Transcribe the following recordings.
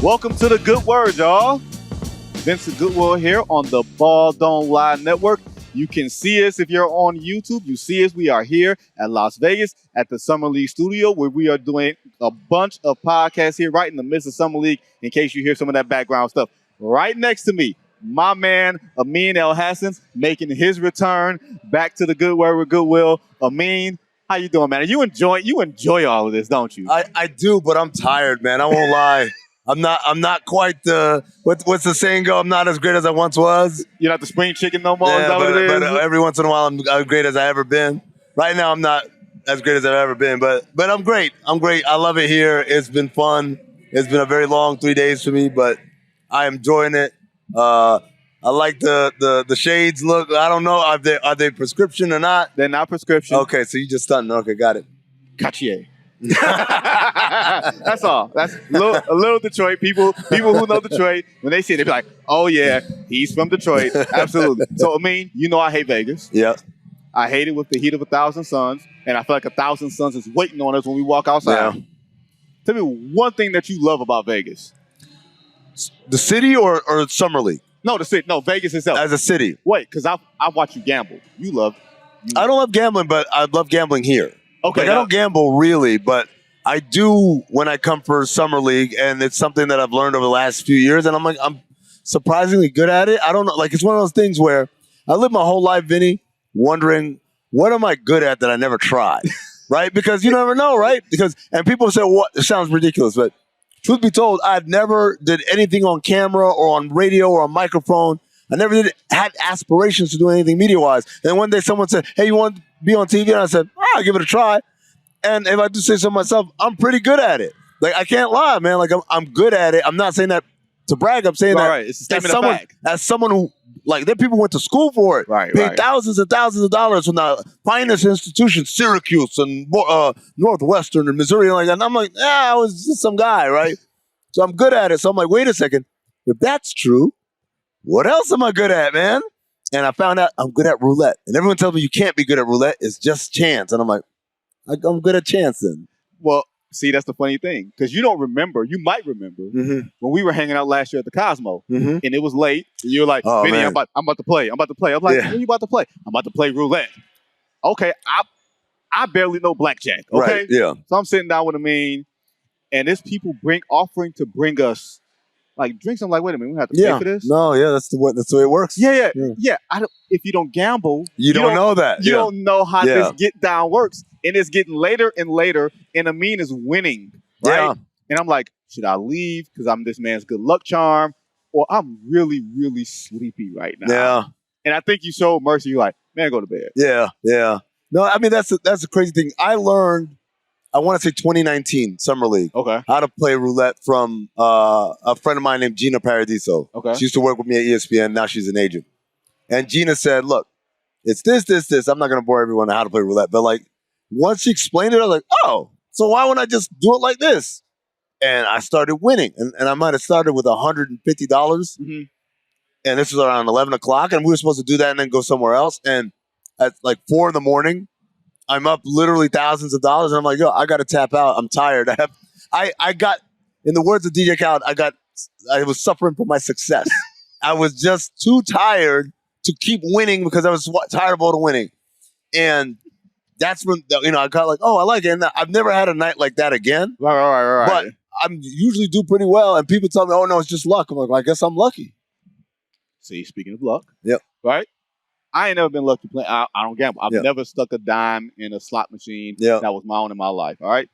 Welcome to the Good Word, y'all. Vincent Goodwill here on the Ball Don't Lie Network. You can see us if you're on YouTube. You see us. We are here at Las Vegas at the Summer League studio where we are doing a bunch of podcasts here right in the midst of Summer League in case you hear some of that background stuff. Right next to me, my man, Amin Elhassan, making his return back to the Good Word with Goodwill. Amin, how you doing, man? You enjoy all of this, don't you? I do, but I'm tired, man. I won't lie. I'm not quite the what's the saying go? I'm not as great as I once was. You're not the spring chicken no more. Yeah, is that what it is? but every once in a while I'm as great as I ever been. Right now I'm not as great as I've ever been, but I'm great. I'm great. I love it here. It's been fun. It's been a very long 3 days for me, but I am enjoying it. I like the shades look. I don't know are they prescription or not? They're not prescription. Okay, so you just stunting. Okay, got it. Cartier. That's all. That's a little Detroit. People who know Detroit, when they see it, they be like, oh, yeah, he's from Detroit. Absolutely. So, I mean, I hate Vegas. Yeah. I hate it with the heat of 1,000 suns, and I feel like 1,000 suns is waiting on us when we walk outside. Yeah. Tell me one thing that you love about Vegas. The city or Summer League? No, the city. No, Vegas itself. As a city. Wait, because I watch you gamble. I don't love gambling, but I love gambling here. Okay, I don't gamble really, but I do when I come for Summer League, and it's something that I've learned over the last few years, and I'm surprisingly good at it. I don't know, like it's one of those things where I lived my whole life, Vinny, wondering what am I good at that I never tried, right? Because you never know, right? And people say, "What? It sounds ridiculous," but truth be told, I've never did anything on camera or on radio or on microphone. I never had aspirations to do anything media-wise. And one day someone said, hey, you want to be on TV? And I said, I'll give it a try. And if I do say so myself, I'm pretty good at it. Like, I can't lie, man. Like, I'm good at it. I'm not saying that to brag. I'm saying that right. It's a statement of fact. As someone who, like, there people went to school for it. Paid thousands and thousands of dollars from the finest institutions, Syracuse and Northwestern and Missouri. And like that. And I'm like, I was just some guy, right? So I'm good at it. So I'm like, wait a second. If that's true, what else am I good at, man? And I found out I'm good at roulette. And everyone tells me you can't be good at roulette. It's just chance. And I'm like, I'm good at chance then. Well, see, that's the funny thing. Because you don't remember. You might remember when we were hanging out last year at the Cosmo. And it was late. And you were like, Vinny, I'm about to play. I'm like, what are you about to play? I'm about to play roulette. Okay, I barely know blackjack. Okay? Right, yeah. So I'm sitting down with Amin. And there's people offering to bring us like drinks. I'm like, wait a minute, we have to pay for this? No, yeah, that's the way it works. Yeah. If you don't gamble, you don't know that. You don't know how this get down works. And it's getting later and later, and Amin is winning, right? Yeah. And I'm like, should I leave because I'm this man's good luck charm, or I'm really, really sleepy right now? Yeah. And I think you showed mercy. You're like, man, go to bed. Yeah. No, I mean that's a crazy thing. I learned. I want to say 2019 Summer League. Okay. How to play roulette from a friend of mine named Gina Paradiso. Okay. She used to work with me at ESPN. Now she's an agent. And Gina said, look, it's this. I'm not going to bore everyone on how to play roulette. But like once she explained it, I was like, oh, so why wouldn't I just do it like this? And I started winning. And I might have started with $150. Mm-hmm. And this was around 11 o'clock. And we were supposed to do that and then go somewhere else. And at like 4 a.m, I'm up literally thousands of dollars, and I'm like, yo, I got to tap out. I'm tired. I got, in the words of DJ Khaled, I was suffering for my success. I was just too tired to keep winning because I was tired of all the winning. And that's when, I got like, oh, I like it. And I've never had a night like that again. Right. But I usually do pretty well, and people tell me, oh, no, it's just luck. I'm like, well, I guess I'm lucky. See, speaking of luck. Yep. Right? I ain't never been lucky playing. I don't gamble. I've never stuck a dime in a slot machine that was my own in my life. All right,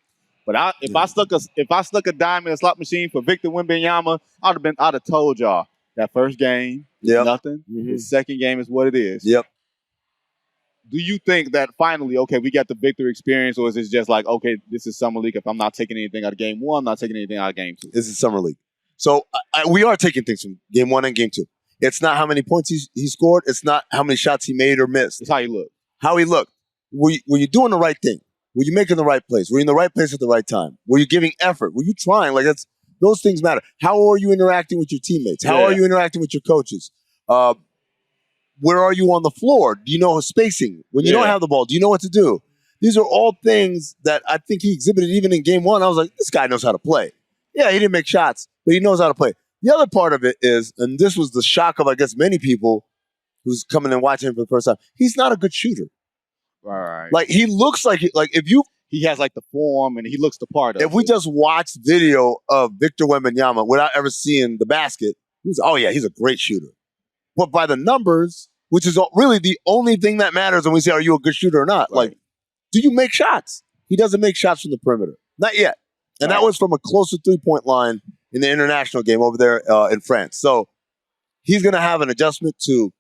but if I stuck a dime in a slot machine for Victor Wembanyama, I'd have told y'all that first game is nothing. Mm-hmm. The second game is what it is. Yep. Do you think that finally, okay, we got the Victor experience, or is it just like, okay, this is Summer League. If I'm not taking anything out of game 1, I'm not taking anything out of game 2. This is Summer League. So we are taking things from game 1 and game 2. It's not how many points he scored. It's not how many shots he made or missed. It's how he looked. How he looked. Were you doing the right thing? Were you making the right place? Were you in the right place at the right time? Were you giving effort? Were you trying? Like those things matter. How are you interacting with your teammates? How are you interacting with your coaches? Where are you on the floor? Do you know spacing? When you don't have the ball, do you know what to do? These are all things that I think he exhibited even in game 1. I was like, this guy knows how to play. Yeah, he didn't make shots, but he knows how to play. The other part of it is, and this was the shock of, I guess, many people who's coming and watching him for the first time, he's not a good shooter. Right. Like, he looks like if you... He has like the form and he looks the part of it. If we just watched video of Victor Wembanyama without ever seeing the basket, he's a great shooter. But by the numbers, which is really the only thing that matters when we say, are you a good shooter or not? Right. Like, do you make shots? He doesn't make shots from the perimeter. Not yet. And that was from a closer three-point line in the international game over there in France. So he's going to have an adjustment to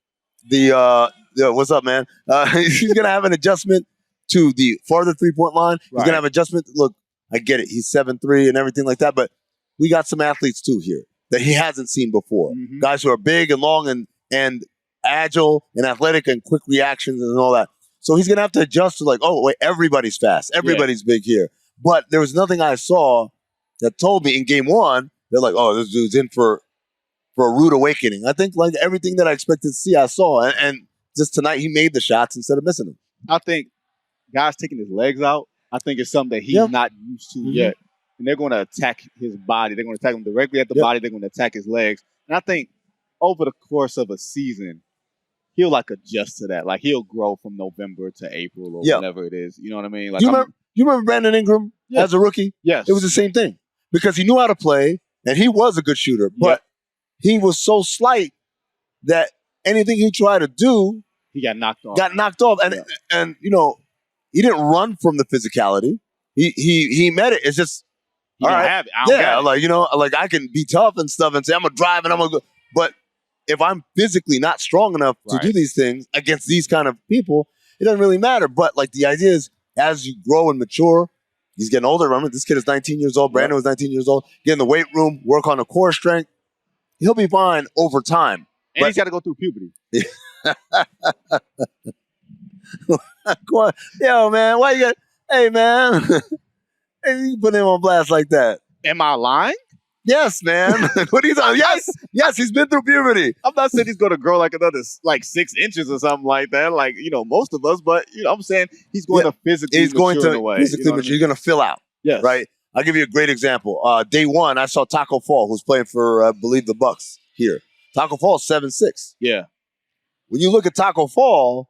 the what's up, man? He's going to have an adjustment to the farther three-point line. He's going to have adjustment. Look, I get it. He's 7'3" and everything like that. But we got some athletes, too, here that he hasn't seen before. Mm-hmm. Guys who are big and long and agile and athletic and quick reactions and all that. So he's going to have to adjust to like, oh, wait, everybody's fast. Everybody's big here. But there was nothing I saw that told me in game one, they're like, oh, this dude's in for a rude awakening. I think like everything that I expected to see, I saw. And just tonight, he made the shots instead of missing them. I think guys taking his legs out, I think it's something that he's not used to yet. And they're going to attack his body. They're going to attack him directly at the body. They're going to attack his legs. And I think over the course of a season, he'll like adjust to that. Like he'll grow from November to April or whatever it is. You know what I mean? Like you remember Brandon Ingram as a rookie? Yes. It was the same thing. Because he knew how to play and he was a good shooter. But he was so slight that anything he tried to do, he got knocked off. And you know, he didn't run from the physicality. He met it. It's just all right. Have it. Like, you know, like I can be tough and stuff and say I'm gonna drive and I'm gonna go. But if I'm physically not strong enough to do these things against these kind of people, it doesn't really matter. But like the idea is, as you grow and mature, he's getting older. Remember, this kid is 19 years old. Brandon was 19 years old. Get in the weight room, work on the core strength. He'll be fine over time. And he's got to go through puberty. Come on. Yo, man, why you got... Hey, man. Hey, you put him on blast like that. Am I lying? Yes, man. What are you talking? Yes, he's been through puberty. I'm not saying he's going to grow like another 6 inches or something like that, like, you know, most of us, but, you know, I'm saying he's going to physically mature in a way. Physically mature. You're going to fill out. Yes. Right? I'll give you a great example. Day one, I saw Taco Fall, who's playing for, I believe, the Bucks here. Taco Fall's 7'6". Yeah. When you look at Taco Fall,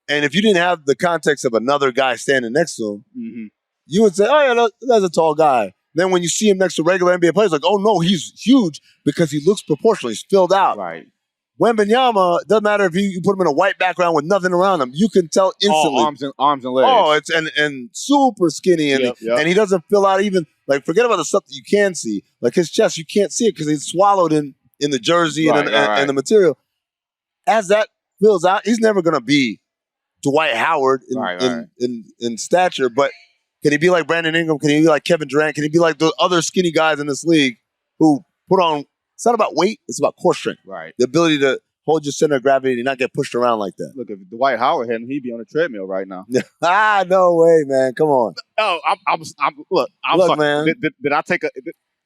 and if you didn't have the context of another guy standing next to him, you would say, oh, yeah, that's a tall guy. Then when you see him next to regular NBA players, like, oh, no, he's huge because he looks proportional. He's filled out. Right. Wembanyama, doesn't matter if you put him in a white background with nothing around him. You can tell instantly. Arms and legs. Oh, it's and super skinny. And he doesn't fill out even, like, forget about the stuff that you can see. Like his chest, you can't see it because it's swallowed in the jersey and the material. As that fills out, he's never going to be Dwight Howard in stature, but can he be like Brandon Ingram? Can he be like Kevin Durant? Can he be like the other skinny guys in this league who put on, it's not about weight, it's about core strength. Right. The ability to hold your center of gravity and not get pushed around like that. Look, if Dwight Howard had him, he'd be on a treadmill right now. No way, man. Come on. Oh, I'm sorry. Man. Did I take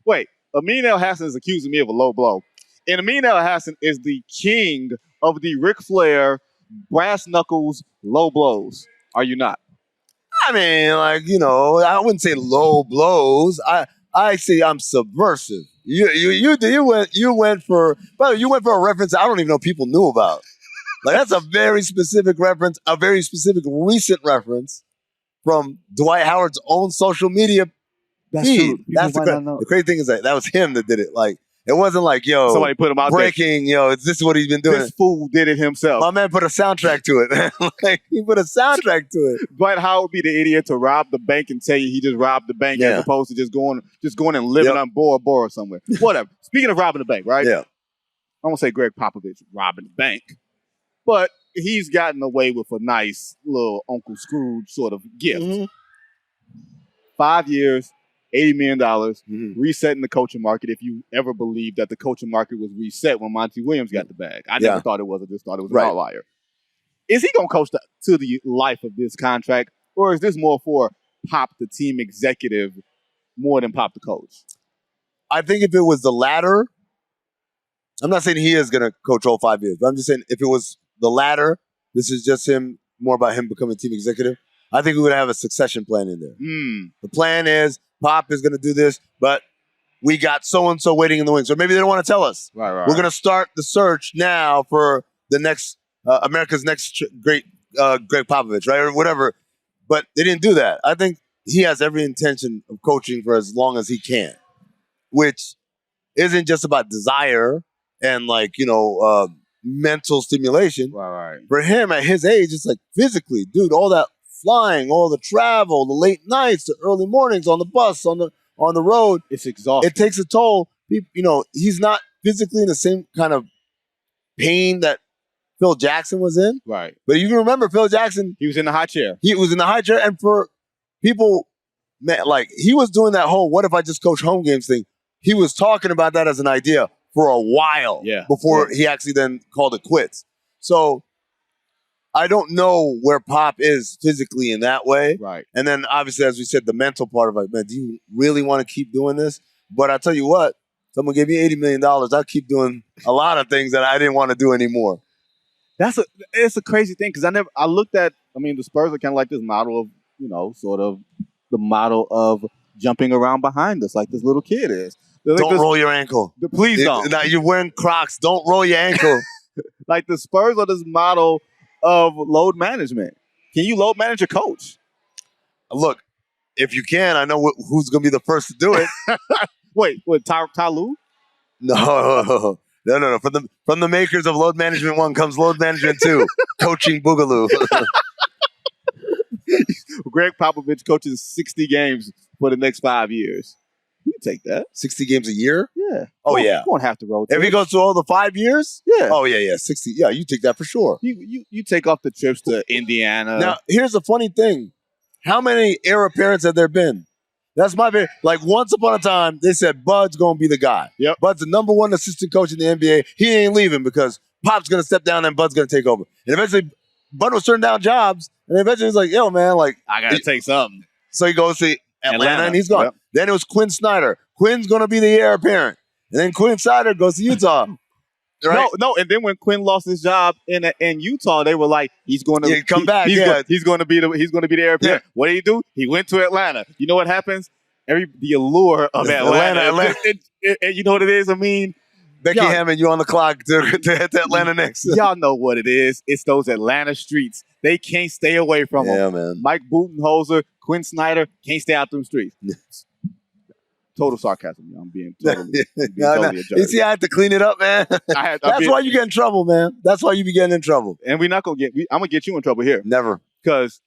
wait, Amin Elhassan is accusing me of a low blow. And Amin Elhassan is the king of the Ric Flair brass knuckles low blows. Are you not? I mean, like, you know, I wouldn't say low blows. I say I'm subversive. You went for a reference I don't even know people knew about. Like that's a very specific reference, a very specific recent reference from Dwight Howard's own social media feed. That's the crazy thing is that was him that did it. Like it wasn't like, yo, somebody put him out breaking, there. This is what he's been doing. This fool did it himself. My man put a soundtrack to it. Like, he put a soundtrack to it. Dwight Howard would be the idiot to rob the bank and tell you he just robbed the bank as opposed to just going and living on Bora Bora somewhere. Whatever. Speaking of robbing the bank, right? Yeah. I won't say Gregg Popovich robbing the bank, but he's gotten away with a nice little Uncle Scrooge sort of gift. Mm-hmm. 5 years, $80 million, resetting the coaching market. If you ever believed that the coaching market was reset when Monty Williams got the bag. I never thought it was. I just thought it was an outlier. Is he going to coach to the life of this contract, or is this more for Pop, the team executive, more than Pop, the coach? I think if it was the latter, I'm not saying he is going to coach all 5 years, but I'm just saying if it was the latter, this is just more about him becoming team executive, I think we would have a succession plan in there. The plan is Pop is going to do this, but we got so-and-so waiting in the wings. Or maybe they don't want to tell us. Right. We're going to start the search now for the next, America's next great Gregg Popovich, right? Or whatever. But they didn't do that. I think he has every intention of coaching for as long as he can, which isn't just about desire and mental stimulation. Right. For him at his age, it's like physically, dude, all that flying, all the travel, the late nights, the early mornings on the bus, on the road. It's exhausting. It takes a toll. He's not physically in the same kind of pain that Phil Jackson was in. Right. But you can remember Phil Jackson. He was in the high chair. He was in the high chair. And for people, man, he was doing that whole what if I just coach home games thing. He was talking about that as an idea for a while before he actually then called it quits. So I don't know where Pop is physically in that way. Right. And then obviously, as we said, the mental part of man, do you really want to keep doing this? But I tell you what, someone gave me $80 million. I'll keep doing a lot of things that I didn't want to do anymore. It's a crazy thing because I looked at, the Spurs are kind of like this model of, sort of the model of jumping around behind us like this little kid is. Don't roll your ankle. Please don't. Now you're wearing Crocs. Don't roll your ankle. Like the Spurs are this model of load management. Can you load manage a coach? Look, if you can, I know who's going to be the first to do it. Wait, what? Ty Lue? No. From the makers of Load Management 1 comes Load Management 2, Coaching Boogaloo. Gregg Popovich coaches 60 games for the next 5 years. You can take that. 60 games a year? Yeah. Oh, you yeah. You won't have to rotate. If he goes through all the 5 years? Yeah. Oh, yeah. 60. Yeah, you take that for sure. You take off the trips to Indiana. Now, here's the funny thing. How many heir apparents have there been? That's my favorite. Once upon a time, they said Bud's going to be the guy. Yep. Bud's the number one assistant coach in the NBA. He ain't leaving because Pop's going to step down and Bud's going to take over. And eventually, Bud was turning down jobs. And eventually, he's like, yo, man, I got to take something. So he goes to Atlanta and he's gone. Yep. Then it was Quinn Snyder. Quinn's going to be the heir apparent. And then Quinn Snyder goes to Utah. Right? No. And then when Quinn lost his job in Utah, they were like, he's going to come back. He's going to be the heir apparent. Yeah. What did he do? He went to Atlanta. You know what happens? The allure of Atlanta. And you know what it is? Becky Hammond, you on the clock to head to Atlanta next. Y'all know what it is. It's those Atlanta streets. They can't stay away from them. Yeah, man. Mike Budenholzer, Quinn Snyder can't stay out them streets. Total sarcasm. I'm being totally a jerk. You see, I had to clean it up, man. That's why you get in trouble, man. That's why you be getting in trouble. And we're not going to I'm going to get you in trouble here. Never. Because.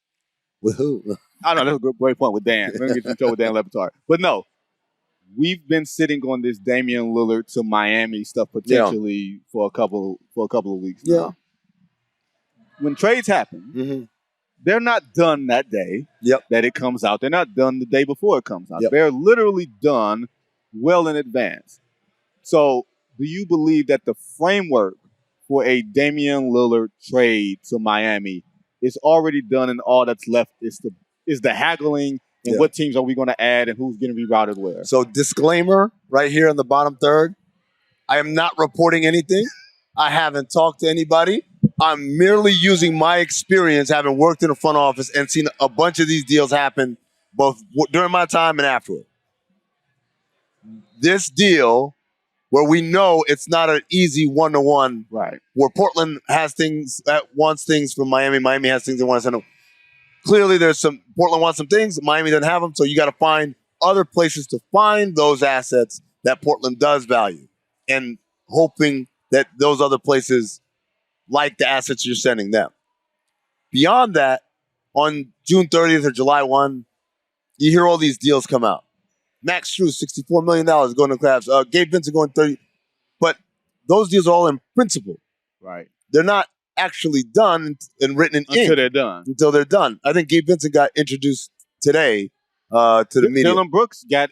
With who? I know, that's a great point with Dan. We're going to get you in trouble with Dan Lebatard. But no, we've been sitting on this Damian Lillard to Miami stuff potentially for a couple of weeks now. When trades happen, they're not done that day that it comes out. They're not done the day before it comes out. They're literally done well in advance. So do you believe that the framework for a Damian Lillard trade to Miami is already done and all that's left is the haggling and what teams are we going to add and who's going to be routed where? So disclaimer right here in the bottom third, I am not reporting anything. I haven't talked to anybody. I'm merely using my experience having worked in the front office and seen a bunch of these deals happen both during my time and afterward. This deal, where we know it's not an easy one-to-one, right? Where Portland has things that wants things from Miami, Miami has things that wants them. Clearly, Portland wants some things, Miami doesn't have them, so you got to find other places to find those assets that Portland does value, and hoping that those other places like the assets you're sending them. Beyond that, on June 30th or July 1, you hear all these deals come out. Max Strus, $64 million going to Cavs. Gabe Vincent going 30. But those deals are all in principle. Right. They're not actually done and written in ink. Until they're done. I think Gabe Vincent got introduced today to the media. Dylan Brooks got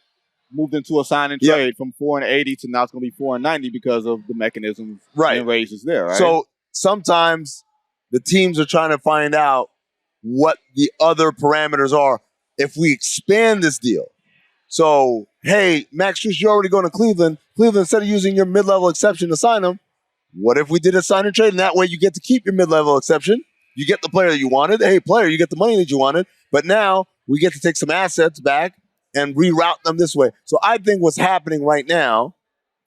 moved into a sign and trade from $480 to now it's going to be $490 because of the mechanisms and raises there, right? So sometimes the teams are trying to find out what the other parameters are if we expand this deal. So, hey, Max Strus, you're already going to Cleveland. Cleveland, instead of using your mid-level exception to sign him, what if we did a sign and trade? And that way you get to keep your mid-level exception. You get the player that you wanted. Hey, player, you get the money that you wanted. But now we get to take some assets back and reroute them this way. So I think what's happening right now,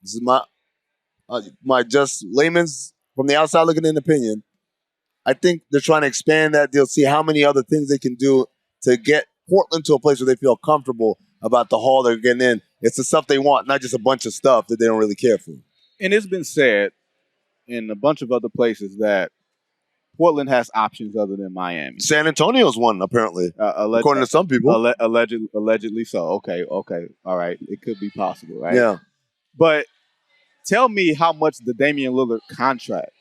this is my just layman's from the outside looking in opinion, I think they're trying to expand that deal, see how many other things they can do to get Portland to a place where they feel comfortable about the haul they're getting in. It's the stuff they want, not just a bunch of stuff that they don't really care for. And it's been said in a bunch of other places that Portland has options other than Miami. San Antonio's one, apparently, according to some people. Allegedly so. Okay, all right. It could be possible, right? Yeah. But tell me how much the Damian Lillard contract,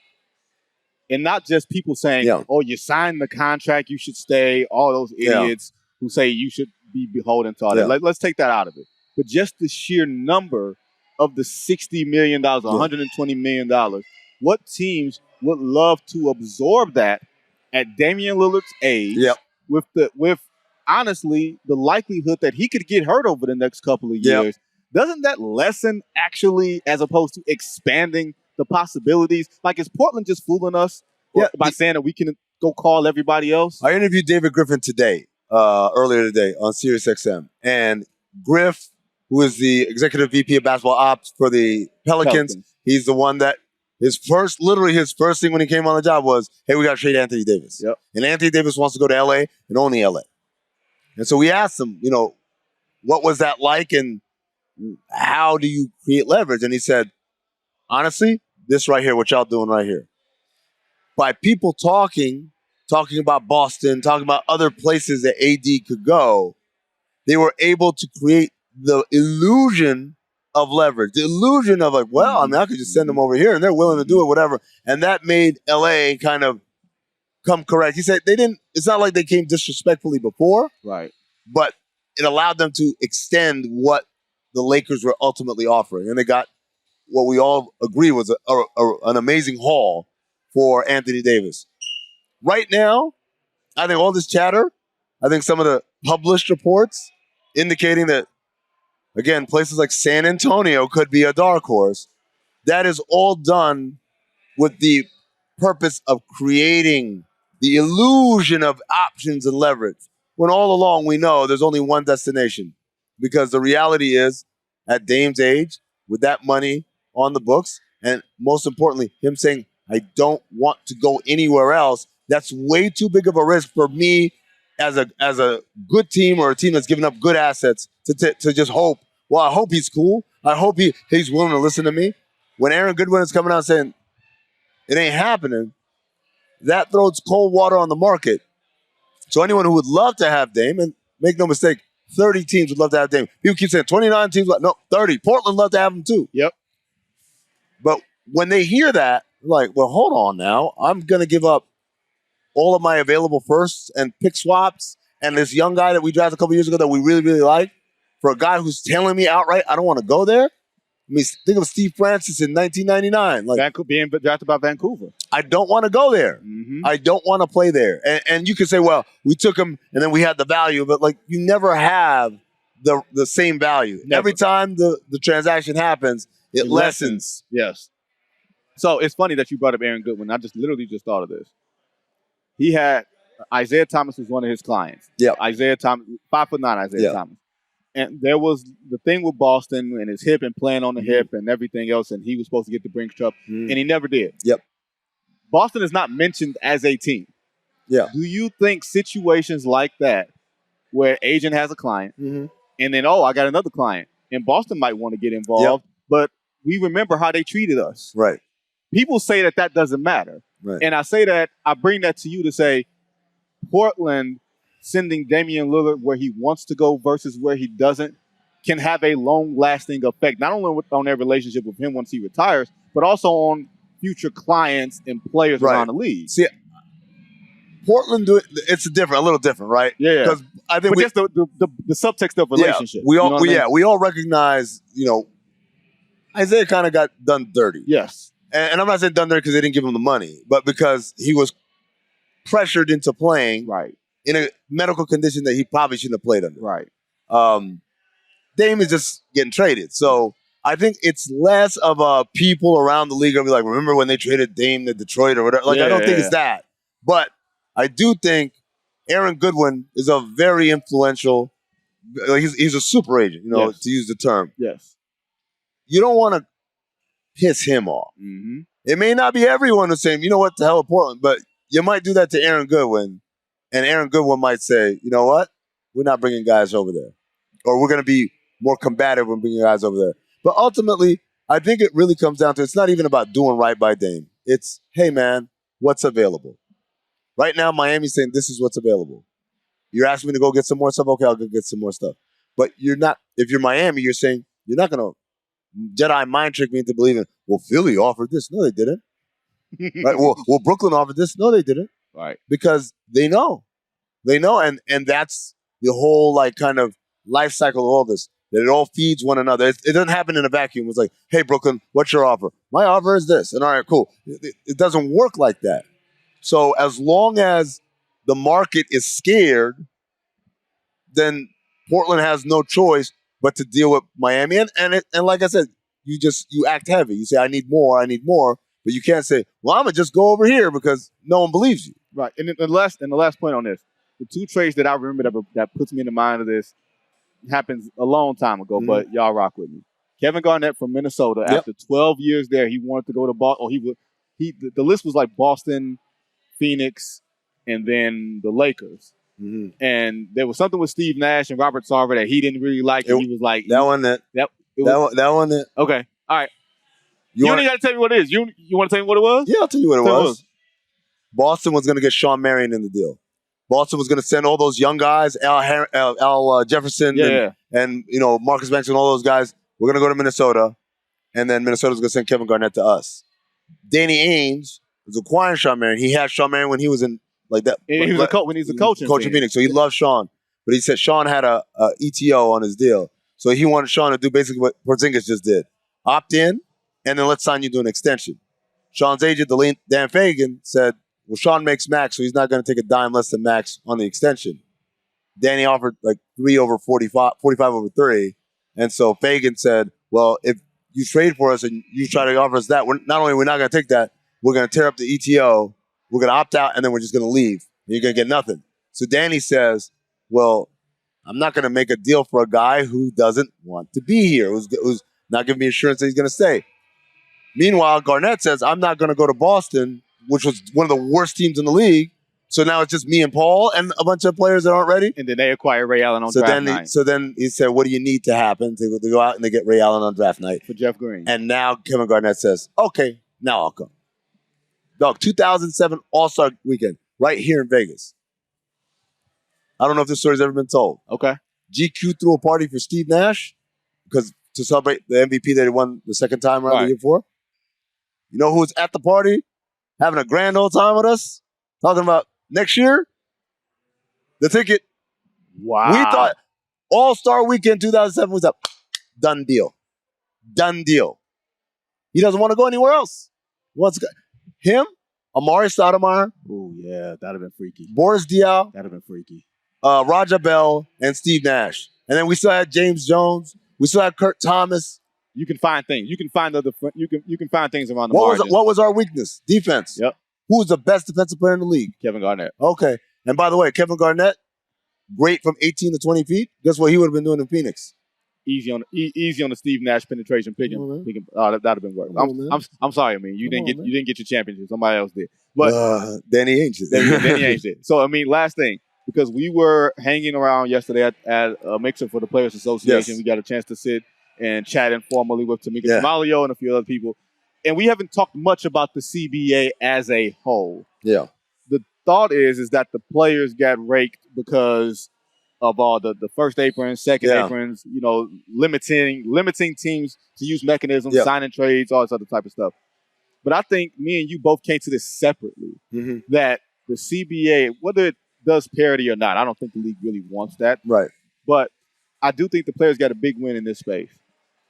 and not just people saying, oh, you signed the contract, you should stay, all those idiots who say you should be beholden to all that. Let's take that out of it. But just the sheer number of the $60 million, $120 million, what teams would love to absorb that at Damian Lillard's age with honestly the likelihood that he could get hurt over the next couple of years? Doesn't that lessen actually as opposed to expanding the possibilities? Like, is Portland just fooling us by saying that we can go call everybody else? I interviewed David Griffin today, earlier today on SiriusXM, and Griff, who is the executive VP of basketball ops for the Pelicans. He's the one that his first thing when he came on the job was, hey, we got to trade Anthony Davis. And Anthony Davis wants to go to LA and only LA. And so we asked him, what was that like and how do you create leverage? And he said, honestly, this right here, what y'all doing right here. By people talking about Boston, talking about other places that AD could go, they were able to create the illusion of leverage, the illusion of like, well, I could just send them over here and they're willing to do it, whatever. And that made LA kind of come correct. He said it's not like they came disrespectfully before. Right. But it allowed them to extend what the Lakers were ultimately offering. And they got what we all agree was an amazing haul for Anthony Davis. Right now, I think all this chatter, I think some of the published reports indicating that, again, places like San Antonio could be a dark horse. That is all done with the purpose of creating the illusion of options and leverage, when all along we know there's only one destination. Because the reality is, at Dame's age, with that money on the books, and most importantly, him saying, I don't want to go anywhere else, that's way too big of a risk for me as a good team or a team that's given up good assets to just hope. Well, I hope he's cool. I hope he's willing to listen to me. When Aaron Goodwin is coming out saying it ain't happening, that throws cold water on the market. So anyone who would love to have Dame, and make no mistake, 30 teams would love to have Dame. People keep saying 29 teams. No, 30. Portland love to have him too. Yep. But when they hear that, they're like, well, hold on now. I'm going to give up all of my available firsts and pick swaps and this young guy that we drafted a couple years ago that we really, really like for a guy who's telling me outright I don't want to go there. I mean, think of Steve Francis in 1999. Like, being drafted by Vancouver. I don't want to go there. I don't want to play there. And you could say, well, we took him and then we had the value, but like you never have the same value. Never. Every time the transaction happens, it lessens. Yes. So it's funny that you brought up Aaron Goodwin. I literally just thought of this. He had Isaiah Thomas was one of his clients. Yeah. Isaiah Thomas, 5'9" Isaiah Thomas. And there was the thing with Boston and his hip and playing on the hip and everything else, and he was supposed to get the Brinks Cup, and he never did. Yep. Boston is not mentioned as a team. Yeah. Do you think situations like that, where agent has a client, and then, I got another client, and Boston might want to get involved, but we remember how they treated us. Right. People say that doesn't matter. Right. And I bring that to you to say, Portland sending Damian Lillard where he wants to go versus where he doesn't can have a long-lasting effect, not only on their relationship with him once he retires, but also on future clients and players around the league. See, Portland it's a little different, right? Yeah. Because I think just the subtext of relationship. We all recognize, Isaiah kind of got done dirty. Yes. And I'm not saying done dirty because they didn't give him the money, but because he was pressured into playing in a medical condition that he probably shouldn't have played under. Right. Dame is just getting traded. So I think it's less of a people around the league going to be like, remember when they traded Dame to Detroit or whatever? Like, I don't think it's that. But I do think Aaron Goodwin is a very influential he's a super agent, Yes. to use the term. Yes. You don't want to piss him off. Mm-hmm. It may not be everyone who's saying, you know what, the hell with Portland, but you might do that to Aaron Goodwin, and Aaron Goodwin might say, you know what, we're not bringing guys over there, or we're going to be more combative when bringing guys over there. But ultimately, I think it really comes down to it's not even about doing right by Dame. It's, hey man, what's available? Right now, Miami's saying this is what's available. You're asking me to go get some more stuff? Okay, I'll go get some more stuff. But you're not, if you're Miami, you're saying, you're not going to Jedi mind trick me into believing, well, Philly offered this. No, they didn't. Right? Well, Brooklyn offered this. No, they didn't. Right. Because they know. They know, and that's the whole, like, kind of life cycle of all this, that it all feeds one another. It doesn't happen in a vacuum. It's like, hey, Brooklyn, what's your offer? My offer is this. And all right, cool. It doesn't work like that. So as long as the market is scared, then Portland has no choice but to deal with Miami. And like I said, you act heavy. You say, I need more, but you can't say, well, I'm gonna just go over here because no one believes you. Right. And the last point on this, the two trades that I remember that puts me in the mind of this happens a long time ago, but y'all rock with me. Kevin Garnett from Minnesota, after 12 years there, he wanted to go to Boston. The list was like Boston, Phoenix, and then the Lakers. Mm-hmm. And there was something with Steve Nash and Robert Sarver that he didn't really like. And he was like, that wasn't it. That wasn't it. Okay. All right. You only got to tell me what it is. You want to tell me what it was? Yeah, I'll tell you what it was. Boston was going to get Sean Marion in the deal. Boston was going to send all those young guys, Al Jefferson and Marcus Banks and all those guys. We're going to go to Minnesota, and then Minnesota's going to send Kevin Garnett to us. Danny Ainge was acquiring Sean Marion. He had Sean Marion when he was in like that. He was a coach when he was a coach in Phoenix. So he loved Sean, but he said Sean had a ETO on his deal, so he wanted Sean to do basically what Porzingis just did: opt in, and then let's sign you to an extension. Sean's agent, Dan Fagan, said, well, Sean makes max, so he's not going to take a dime less than max on the extension. Danny offered like 3 over 45 over 3. And so Fagan said, well, if you trade for us and you try to offer us that, not only are we not going to take that, we're going to tear up the ETO, we're going to opt out, and then we're just going to leave. And you're going to get nothing. So Danny says, well, I'm not going to make a deal for a guy who doesn't want to be here, who's not giving me assurance that he's going to stay. Meanwhile, Garnett says, I'm not going to go to Boston, which was one of the worst teams in the league. So now it's just me and Paul and a bunch of players that aren't ready. And then they acquire Ray Allen on draft night. So then he said, what do you need to happen? To go out and they get Ray Allen on draft night. For Jeff Green. And now Kevin Garnett says, okay, now I'll come. Dog, 2007 All-Star Weekend, right here in Vegas. I don't know if this story's ever been told. Okay. GQ threw a party for Steve Nash because to celebrate the MVP that he won the second time around the year before. You know who was at the party having a grand old time with us? Talking about next year? The ticket. Wow. We thought All-Star Weekend 2007 was a done deal. Done deal. He doesn't want to go anywhere else. He wants to go. Him, Amari Stoudemire. Oh, yeah. That would have been freaky. Boris Diaw. That would have been freaky. Raja Bell and Steve Nash. And then we still had James Jones. We still had Kurt Thomas. You can find things. You can find you can find things around the margin. What was our weakness? Defense. Yep. Who was the best defensive player in the league? Kevin Garnett. Okay. And by the way, Kevin Garnett, great from 18 to 20 feet. Guess what he would have been doing in Phoenix? Easy on the Steve Nash penetration picking. That'd have been worse. I'm sorry, I mean you didn't get your championship. Somebody else did. But Danny Ainge did. Danny Ainge did. So I mean, last thing, because we were hanging around yesterday at a mixer for the Players Association. Yes. We got a chance to sit and chat informally with Tamika Jamalio and a few other people. And we haven't talked much about the CBA as a whole. Yeah. The thought is that the players got raked because of all the first aprons, second aprons, limiting teams to use mechanisms, signing trades, all this other type of stuff. But I think me and you both came to this separately, that the CBA, whether it does parity or not, I don't think the league really wants that. Right. But I do think the players got a big win in this space.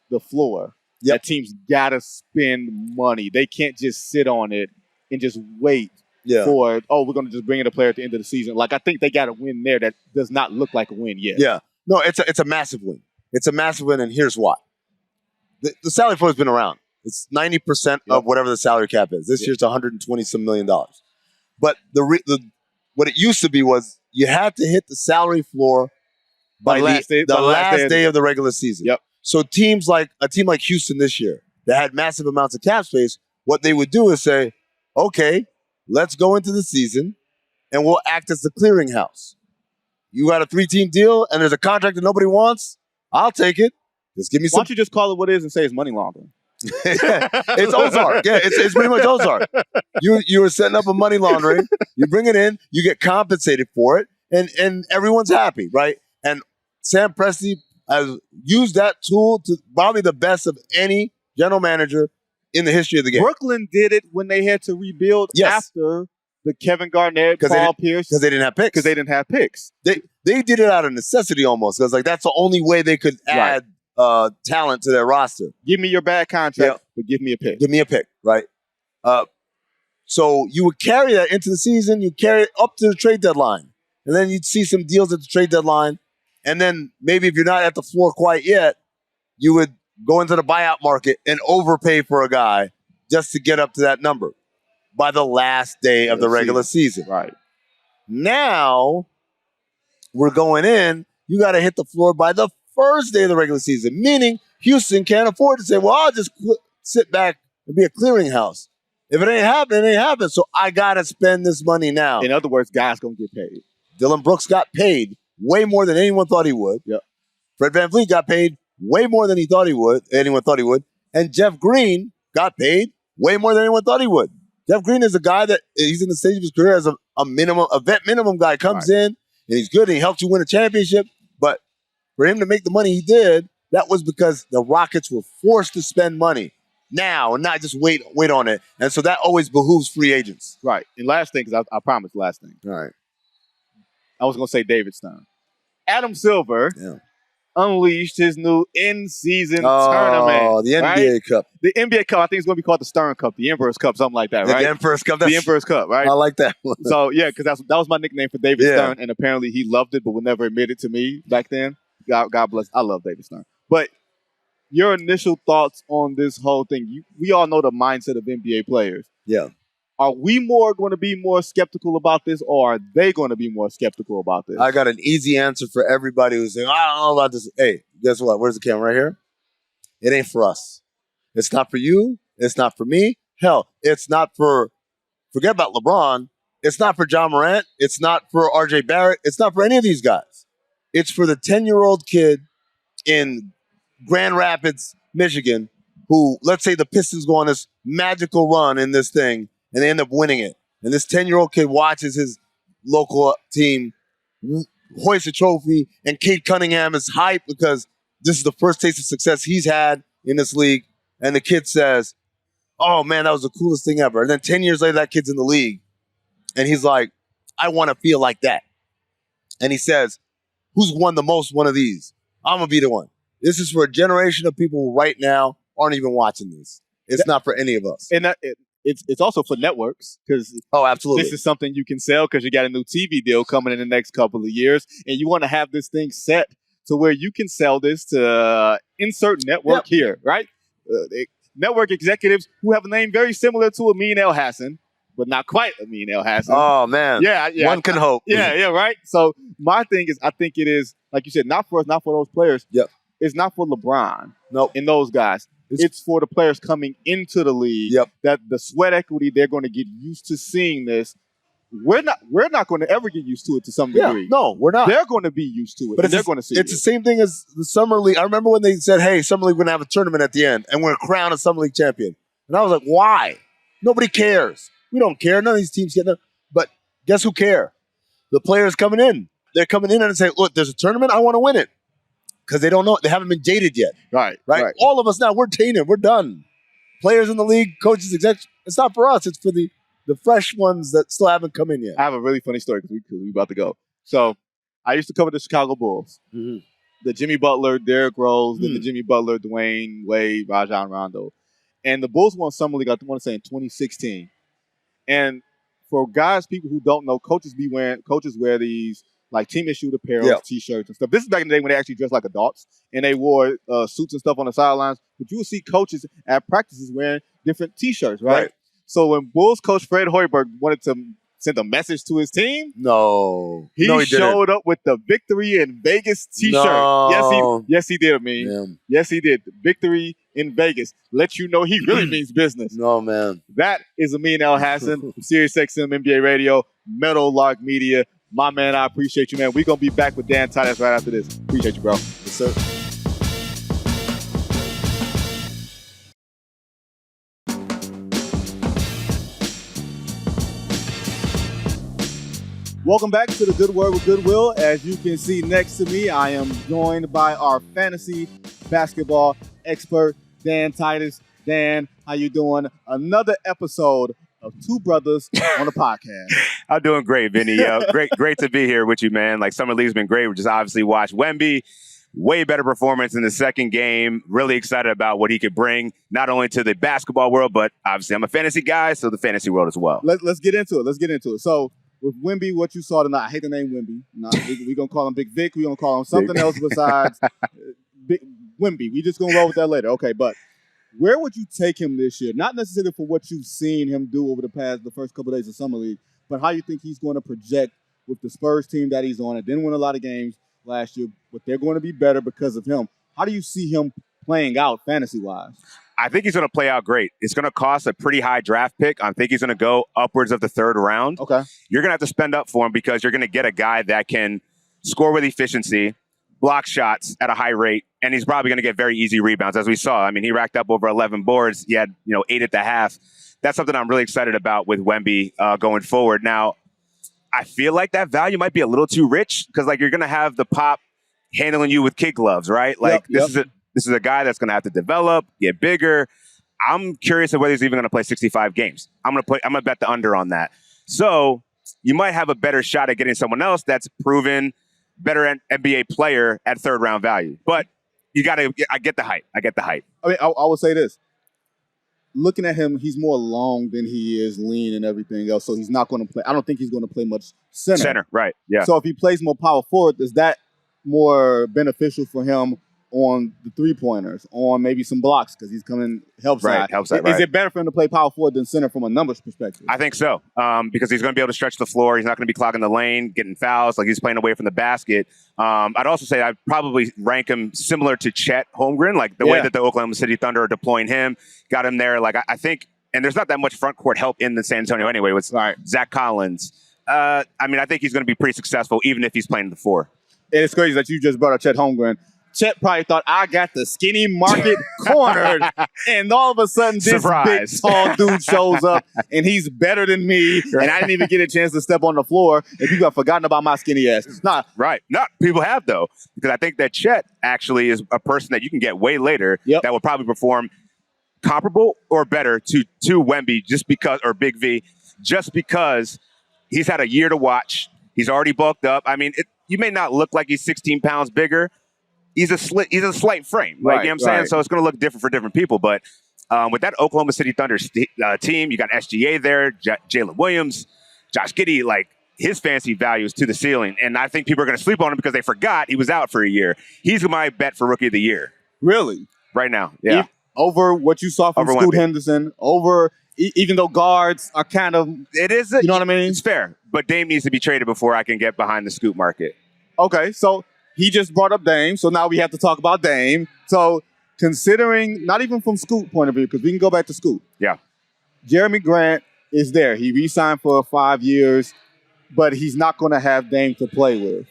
The floor. Yep. That teams got to spend money. They can't just sit on it and just wait for, we're going to just bring in a player at the end of the season. Like, I think they got a win there that does not look like a win yet. Yeah. No, it's a massive win. It's a massive win, and here's why. The salary floor has been around. It's 90% of whatever the salary cap is. This year it's $120-some million. But what it used to be was you had to hit the salary floor by the last day, the last day of the regular season. Yep. So a team like Houston this year that had massive amounts of cap space, what they would do is say, okay, let's go into the season and we'll act as the clearinghouse. You got a 3-team deal and there's a contract that nobody wants, I'll take it. Just give me some. Why don't you just call it what it is and say it's money laundering? It's Ozark. Yeah, it's pretty much Ozark. You were setting up a money laundering. You bring it in, you get compensated for it, and everyone's happy, right? And Sam Presti has used that tool to probably the best of any general manager in the history of the game. Brooklyn did it when they had to rebuild after the Kevin Garnett, Paul Pierce. Because they didn't have picks. Because they didn't have picks. They did it out of necessity almost. Because that's the only way they could add talent to their roster. Give me your bad contract, but give me a pick. Give me a pick, right? So you would carry that into the season. You carry it up to the trade deadline. And then you'd see some deals at the trade deadline. And then maybe if you're not at the floor quite yet, you would go into the buyout market and overpay for a guy just to get up to that number by the last day of the regular season. Right. Now, we're going in, you got to hit the floor by the first day of the regular season, meaning Houston can't afford to say, well, I'll just sit back and be a clearinghouse. If it ain't happening, it ain't happening. So I got to spend this money now. In other words, guys going to get paid. Dylan Brooks got paid way more than anyone thought he would. Yep. Fred VanVleet got paid way more than anyone thought he would. And Jeff Green got paid way more than anyone thought he would. Jeff Green is a guy that he's in the stage of his career as a vet minimum guy. Comes in and he's good and he helps you win a championship. But for him to make the money he did, that was because the Rockets were forced to spend money now and not just wait on it. And so that always behooves free agents. Right. And last thing, because I promised last thing. All right. I was going to say David Stern. Adam Silver unleashed his new in-season tournament. Oh, the NBA Cup. The NBA Cup, I think it's going to be called the Stern Cup, the Emperor's Cup, something like that, right? The Emperor's Cup. The Emperor's Cup, right? I like that one. So, yeah, because that was my nickname for David Stern, and apparently he loved it but would never admit it to me back then. God bless. I love David Stern. But your initial thoughts on this whole thing, we all know the mindset of NBA players. Yeah. Are we going to be more skeptical about this, or are they going to be more skeptical about this? I got an easy answer for everybody who's saying, I don't know about this. Hey, guess what? Where's the camera? Right here? It ain't for us. It's not for you. It's not for me. Hell, it's not forget about LeBron. It's not for John Morant. It's not for RJ Barrett. It's not for any of these guys. It's for the 10-year-old kid in Grand Rapids, Michigan, who, let's say the Pistons go on this magical run in this thing, and they end up winning it. And this 10-year-old kid watches his local team hoist a trophy, and Cade Cunningham is hyped because this is the first taste of success he's had in this league. And the kid says, oh, man, that was the coolest thing ever. And then 10 years later, that kid's in the league. And he's like, I want to feel like that. And he says, who's won the most one of these? I'm going to be the one. This is for a generation of people who right now aren't even watching this. It's not for any of us. And it's also for networks because absolutely, this is something you can sell because you got a new TV deal coming in the next couple of years, and you want to have this thing set to where you can sell this to insert network here, right? Network executives who have a name very similar to Amin Elhassan, but not quite Amin Elhassan. Oh man, yeah. One can hope. Yeah, right. So my thing is, I think it is like you said, not for us, not for those players. Yep. It's not for LeBron. Nope. And those guys. It's for the players coming into the league. Yep. That the sweat equity, they're going to get used to seeing this. We're not going to ever get used to it to some degree. No, we're not. They're going to be used to it. But they're going to see it's the same thing as the Summer League. I remember when they said, hey, Summer League, we're going to have a tournament at the end, and we're going to crown a Summer League champion. And I was like, why? Nobody cares. We don't care. None of these teams get them. But guess who care? The players coming in. They're coming in and saying, look, there's a tournament. I want to win it. Because they don't know. They haven't been jaded yet. Right. All of us now, we're tainted. We're done. Players in the league, coaches, executives. It's not for us. It's for the fresh ones that still haven't come in yet. I have a really funny story because we're about to go. So I used to cover the Chicago Bulls. Mm-hmm. The Jimmy Butler, Derrick Rose, then the Jimmy Butler, Dwayne Wade, Rajon Rondo. And the Bulls won Summer League, I want to say, in 2016. And for guys, people who don't know, coaches wear these like team issued apparel, T-shirts and stuff. This is back in the day when they actually dressed like adults and they wore suits and stuff on the sidelines. But you will see coaches at practices wearing different T-shirts, right? So when Bulls coach Fred Hoiberg wanted to sent a message to his team? No. He didn't. showed up with the Victory in Vegas t-shirt. No. Yes, he did, I mean. Yeah. Yes, he did. Victory in Vegas. Let you know he really means business. No, man. That is Amin Elhassan from SiriusXM NBA Radio, Meadowlark Media. My man, I appreciate you, man. We're going to be back with Dan Titus right after this. Appreciate you, bro. Yes, sir. Welcome back to the Good Word with Goodwill. As you can see next to me, I am joined by our fantasy basketball expert, Dan Titus. Dan, how you doing? Another episode of Two Brothers on the podcast. I'm doing great, Vinny. Great to be here with you, man. Like, Summer League's been great. We just obviously watched Wemby. Way better performance in the second game. Really excited about what he could bring, not only to the basketball world, but obviously I'm a fantasy guy, so the fantasy world as well. Let's get into it. So, with Wemby, what you saw tonight, I hate the name Wemby. We're going to call him Big Vic. We're going to call him something else besides Big Wemby. We're just going to roll with that later. Okay, but where would you take him this year? Not necessarily for what you've seen him do over the first couple of days of Summer League, but how you think he's going to project with the Spurs team that he's on. It didn't win a lot of games last year, but they're going to be better because of him. How do you see him playing out fantasy-wise? I think he's going to play out great. It's going to cost a pretty high draft pick. I think he's going to go upwards of the third round. Okay. You're going to have to spend up for him because you're going to get a guy that can score with efficiency, block shots at a high rate, and he's probably going to get very easy rebounds, as we saw. I mean, he racked up over 11 boards. He had 8 at the half. That's something I'm really excited about with Wemby going forward. Now, I feel like that value might be a little too rich because, like, you're going to have the Pop handling you with kid gloves, right? Like, This is a guy that's going to have to develop, get bigger. I'm curious of whether he's even going to play 65 games. I'm going to bet the under on that. So you might have a better shot at getting someone else that's proven better NBA player at third round value. But I get the hype. I mean, I would say this. Looking at him, he's more long than he is lean and everything else. So he's not going to play. I don't think he's going to play much center. Center, right, yeah. So if he plays more power forward, is that more beneficial for him on the three-pointers, on maybe some blocks because he's coming help side? Right. Is it better for him to play power forward than center from a numbers perspective? I think so because he's going to be able to stretch the floor. He's not going to be clogging the lane, getting fouls, like he's playing away from the basket. I'd also say I'd probably rank him similar to Chet Holmgren, like the way that the Oklahoma City Thunder are deploying him, got him there. Like I think, and there's not that much front court help in the San Antonio anyway with Zach Collins. I think he's going to be pretty successful even if he's playing the four. And it's crazy that you just brought up Chet Holmgren. Chet probably thought, I got the skinny market cornered, and all of a sudden this big, tall dude shows up, and he's better than me, and I didn't even get a chance to step on the floor, and people have forgotten about my skinny ass. Right. Not people have, though, because I think that Chet actually is a person that you can get way later that will probably perform comparable or better to Wemby or Big V, just because he's had a year to watch. He's already bulked up. I mean, you may not look like he's 16 pounds bigger. He's a slight frame. Like, you know what I'm saying? So it's going to look different for different people. But with that Oklahoma City Thunder team, you got SGA there, Jalen Williams, Josh Giddey, like his fantasy value is to the ceiling. And I think people are going to sleep on him because they forgot he was out for a year. He's my bet for Rookie of the Year. Really? Right now, yeah. Over what you saw from Scoot Henderson, even though guards are kind of, you know what I mean? It's fair. But Dame needs to be traded before I can get behind the Scoot market. Okay, so he just brought up Dame, so now we have to talk about Dame. So considering, not even from Scoot point of view, because we can go back to Scoot. Yeah. Jeremy Grant is there. He re-signed for 5 years, but he's not going to have Dame to play with.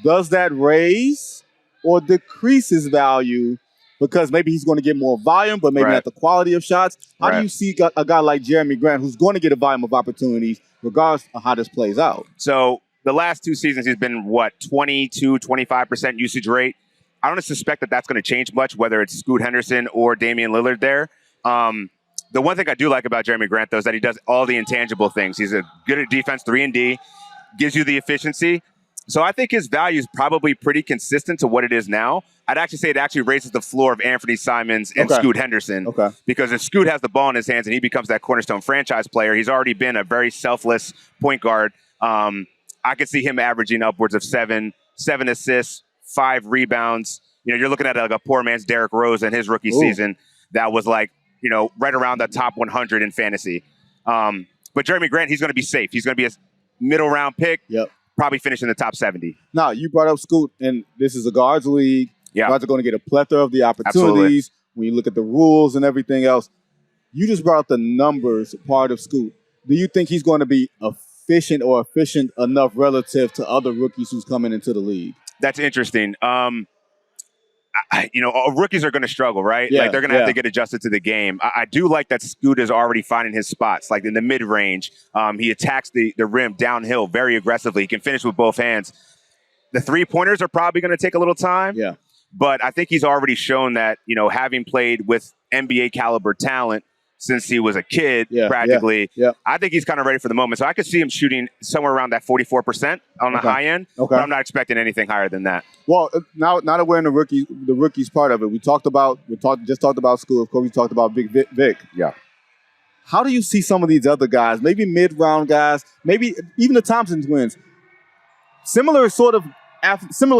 Does that raise or decrease his value because maybe he's going to get more volume, but maybe not the quality of shots? How do you see a guy like Jeremy Grant who's going to get a volume of opportunities regardless of how this plays out? So the last 2 seasons, he's been, 25% usage rate. I don't suspect that that's going to change much, whether it's Scoot Henderson or Damian Lillard there. The one thing I do like about Jeremy Grant, though, is that he does all the intangible things. He's good at defense, 3-and-D, gives you the efficiency. So I think his value is probably pretty consistent to what it is now. I'd actually say it actually raises the floor of Anthony Simons and Scoot Henderson. Okay. Because if Scoot has the ball in his hands and he becomes that cornerstone franchise player, he's already been a very selfless point guard. I could see him averaging upwards of 7 assists, 5 rebounds. You're looking at like a poor man's Derrick Rose in his rookie season that was like, right around the top 100 in fantasy. But But Jeremy Grant, he's going to be safe. He's going to be a middle round pick. Yep. Probably finish in the top 70. Now, you brought up Scoot, and this is a guards league. Yeah. Guards are going to get a plethora of the opportunities. Absolutely. When you look at the rules and everything else. You just brought up the numbers part of Scoot. Do you think he's going to be efficient enough relative to other rookies who's coming into the league? That's interesting. Rookies are going to struggle, right? Yeah, like they're going to have to get adjusted to the game. I do like that Scoot is already finding his spots, like in the mid-range. He attacks the rim downhill very aggressively. He can finish with both hands. The three-pointers are probably going to take a little time. Yeah. But I think he's already shown that, having played with NBA caliber talent since he was a kid, practically, I think he's kind of ready for the moment. So I could see him shooting somewhere around that 44% on the high end, but I'm not expecting anything higher than that. Well, now that we're in the rookies part of it, we just talked about school. Of course, we talked about Big Vic. Yeah. How do you see some of these other guys, maybe mid-round guys, maybe even the Thompson twins, similar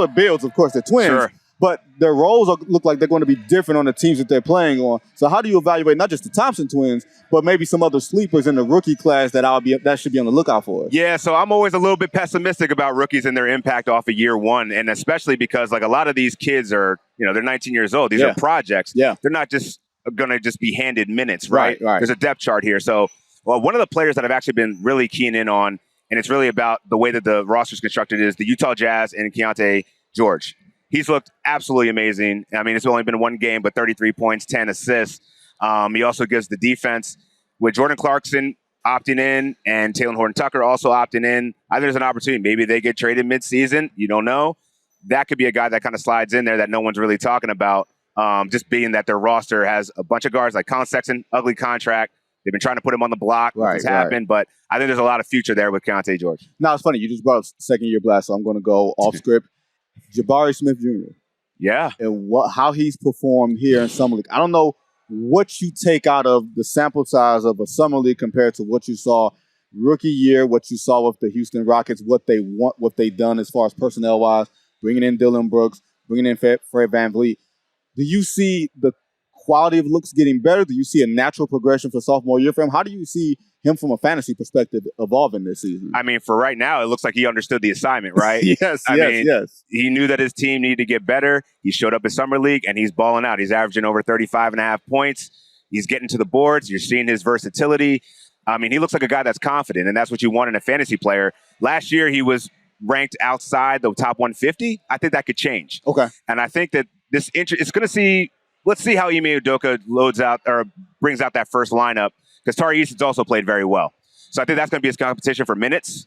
builds, of course, they're twins. Sure. But their roles look like they're going to be different on the teams that they're playing on. So how do you evaluate not just the Thompson twins, but maybe some other sleepers in the rookie class that should be on the lookout for? Yeah, so I'm always a little bit pessimistic about rookies and their impact off of year one, and especially because like a lot of these kids are, they're 19 years old. These are projects. Yeah. They're not just going to just be handed minutes, right? There's a depth chart here. So, one of the players that I've actually been really keen in on, and it's really about the way that the roster's constructed, is the Utah Jazz and Keontae George. He's looked absolutely amazing. I mean, it's only been one game, but 33 points, 10 assists. He also gives the defense. With Jordan Clarkson opting in and Talen Horton-Tucker also opting in, I think there's an opportunity. Maybe they get traded midseason. You don't know. That could be a guy that kind of slides in there that no one's really talking about, just being that their roster has a bunch of guards like Colin Sexton, ugly contract. They've been trying to put him on the block. Nothing's happened, but I think there's a lot of future there with Keontae George. Now, it's funny. You just brought up second-year blast, so I'm going to go off script. Jabari Smith Jr. Yeah. And how he's performed here in Summer League. I don't know what you take out of the sample size of a Summer League compared to what you saw rookie year, what you saw with the Houston Rockets, what they've done as far as personnel-wise, bringing in Dylan Brooks, bringing in Fred VanVleet. Do you see the quality of looks getting better? Do you see a natural progression for sophomore year for him? How do you see him from a fantasy perspective evolving this season? I mean, for right now, it looks like he understood the assignment, right? Yes. He knew that his team needed to get better. He showed up in Summer League, and he's balling out. He's averaging over 35.5 points. He's getting to the boards. You're seeing his versatility. I mean, he looks like a guy that's confident, and that's what you want in a fantasy player. Last year, he was ranked outside the top 150. I think that could change. Okay. And I think that it's going to see – let's see how Ime Udoka loads out or brings out that first lineup, because Tari Easton's also played very well. So I think that's going to be his competition for minutes.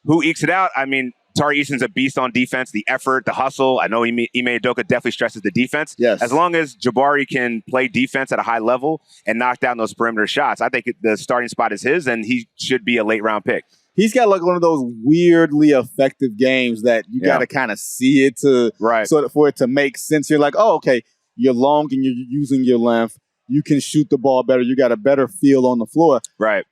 Who ekes it out? I mean, Tari Easton's a beast on defense, the effort, the hustle. I know Ime Udoka definitely stresses the defense. Yes. As long as Jabari can play defense at a high level and knock down those perimeter shots, I think the starting spot is his, and he should be a late-round pick. He's got like one of those weirdly effective games that you got to kind of see it for it to make sense. You're like, oh, okay, you're long and you're using your length. You can shoot the ball better. You got a better feel on the floor. Right.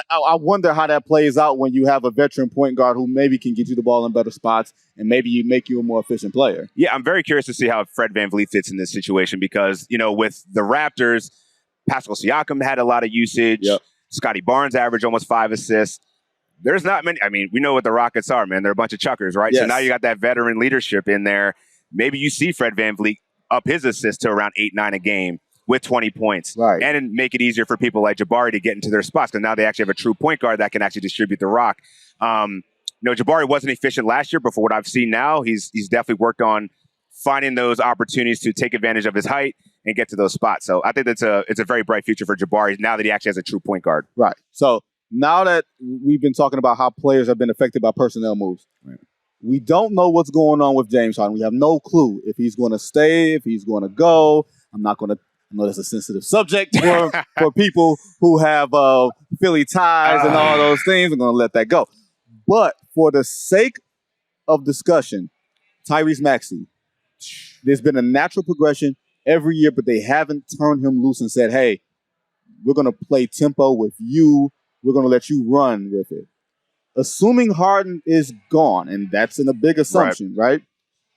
I wonder how that plays out when you have a veteran point guard who maybe can get you the ball in better spots and maybe make you a more efficient player. Yeah, I'm very curious to see how Fred VanVleet fits in this situation because, with the Raptors, Pascal Siakam had a lot of usage. Yep. Scotty Barnes averaged almost 5 assists. There's not many. I mean, we know what the Rockets are, man. They're a bunch of chuckers, right? Yes. So now you got that veteran leadership in there. Maybe you see Fred VanVleet up his assists to around 8-9 a game with 20 points. Right. And make it easier for people like Jabari to get into their spots because now they actually have a true point guard that can actually distribute the rock. Jabari wasn't efficient last year, but for what I've seen now, he's definitely worked on finding those opportunities to take advantage of his height and get to those spots. So I think it's a very bright future for Jabari now that he actually has a true point guard. Right. So now that we've been talking about how players have been affected by personnel moves, right, we don't know what's going on with James Harden. We have no clue if he's going to stay, if he's going to go. I know that's a sensitive subject for people who have Philly ties and all those things. I'm going to let that go. But for the sake of discussion, Tyrese Maxey, there's been a natural progression every year, but they haven't turned him loose and said, hey, we're going to play tempo with you. We're going to let you run with it. Assuming Harden is gone, and that's a big assumption, right?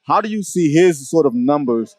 How do you see his sort of numbers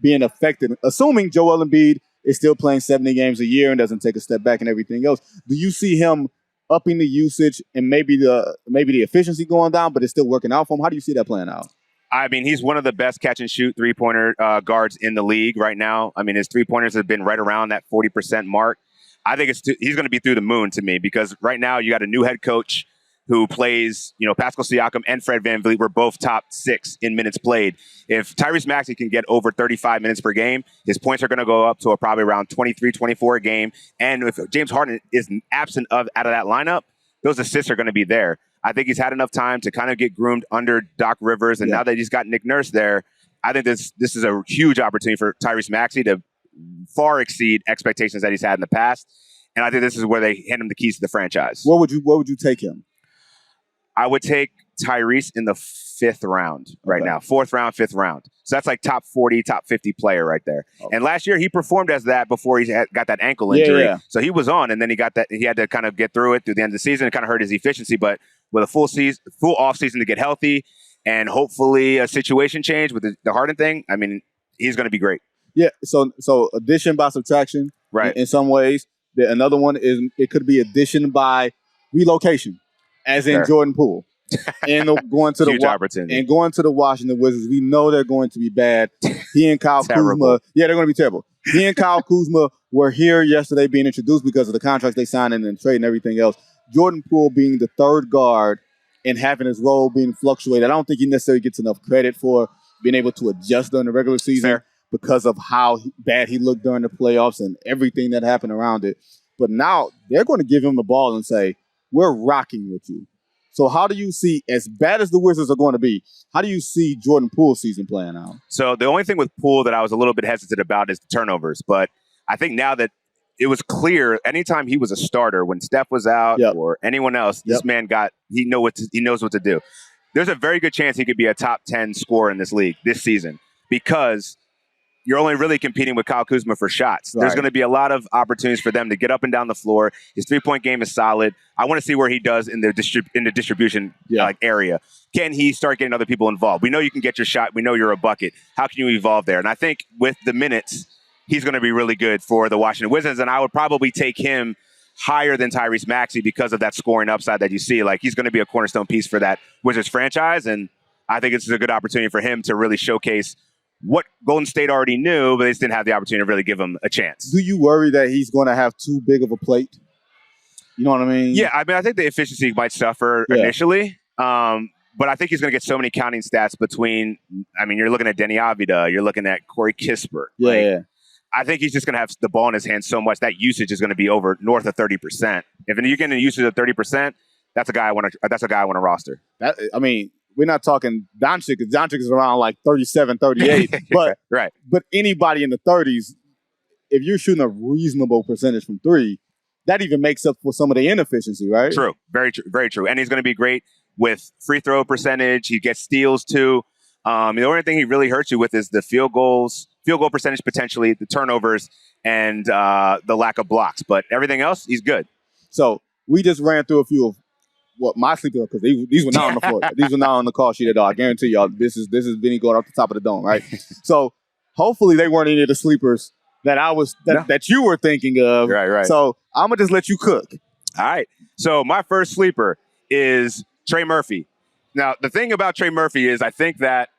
being affected? Assuming Joel Embiid is still playing 70 games a year and doesn't take a step back and everything else, do you see him upping the usage and maybe the efficiency going down, but it's still working out for him? How do you see that playing out? I mean, he's one of the best catch and shoot three-pointer guards in the league right now. I mean, his three-pointers have been right around that 40% mark. I think he's going to be through the moon to me because right now you got a new head coach who plays, Pascal Siakam and Fred VanVleet were both top 6 in minutes played. If Tyrese Maxey can get over 35 minutes per game, his points are going to go up to probably around 23, 24 a game. And if James Harden is absent out of that lineup, those assists are going to be there. I think he's had enough time to kind of get groomed under Doc Rivers. And now that he's got Nick Nurse there, I think this is a huge opportunity for Tyrese Maxey to far exceed expectations that he's had in the past. And I think this is where they hand him the keys to the franchise. Where would you take him? I would take Tyrese in the 5th round right now. 4th round, 5th round. So that's like top 40, top 50 player right there. Okay. And last year he performed as that before he got that ankle injury. Yeah. So he was on, and then he had to kind of get through it through the end of the season. It kind of hurt his efficiency, but with a full off season to get healthy and hopefully a situation change with the Harden thing, I mean, he's going to be great. Yeah. So addition by subtraction, right? In some ways. Another one is it could be addition by relocation. As in Jordan Poole, and going to huge opportunity, and going to the Washington Wizards. We know they're going to be bad. He and Kyle Kuzma, they're going to be terrible. He and Kyle Kuzma were here yesterday being introduced because of the contracts they signed and trade and everything else. Jordan Poole being the 3rd guard and having his role being fluctuated. I don't think he necessarily gets enough credit for being able to adjust during the regular season because of how bad he looked during the playoffs and everything that happened around it. But now they're going to give him the ball and say, we're rocking with you. So how do you see, as bad as the Wizards are going to be, how do you see Jordan Poole's season playing out? So the only thing with Poole that I was a little bit hesitant about is the turnovers. But I think now that it was clear, anytime he was a starter, when Steph was out or anyone else, this man he knows what to do. There's a very good chance he could be a top 10 scorer in this league this season because you're only really competing with Kyle Kuzma for shots. Right. There's going to be a lot of opportunities for them to get up and down the floor. His 3-point game is solid. I want to see where he does in the distribution area. Can he start getting other people involved? We know you can get your shot. We know you're a bucket. How can you evolve there? And I think with the minutes, he's going to be really good for the Washington Wizards. And I would probably take him higher than Tyrese Maxey because of that scoring upside that you see. Like, he's going to be a cornerstone piece for that Wizards franchise. And I think it's a good opportunity for him to really showcase what Golden State already knew, but they just didn't have the opportunity to really give him a chance. Do you worry that he's going to have too big of a plate? You know what I mean? Yeah, I mean, I think the efficiency might suffer initially, but I think he's going to get so many counting stats between, I mean, you're looking at Denny Avdia, you're looking at Corey Kispert. I think he's just going to have the ball in his hands so much that usage is going to be over north of 30%. If you're getting a usage of 30%, that's a guy I want to roster. We're not talking Doncic, because Doncic is around like 37, 38. But but anybody in the 30s, if you're shooting a reasonable percentage from 3, that even makes up for some of the inefficiency, right? True. Very true. Very true. And he's going to be great with free throw percentage. He gets steals too. The only thing he really hurts you with is the field goal percentage potentially, the turnovers, and the lack of blocks. But everything else, he's good. So we just ran through a few of what my sleepers, because these were not on the floor. These were not on the call sheet at all. I guarantee y'all, this is Benny going off the top of the dome, right? So hopefully they weren't any of the sleepers that you were thinking of. Right. So I'm gonna just let you cook. All right. So my first sleeper is Trey Murphy. Now the thing about Trey Murphy is I think that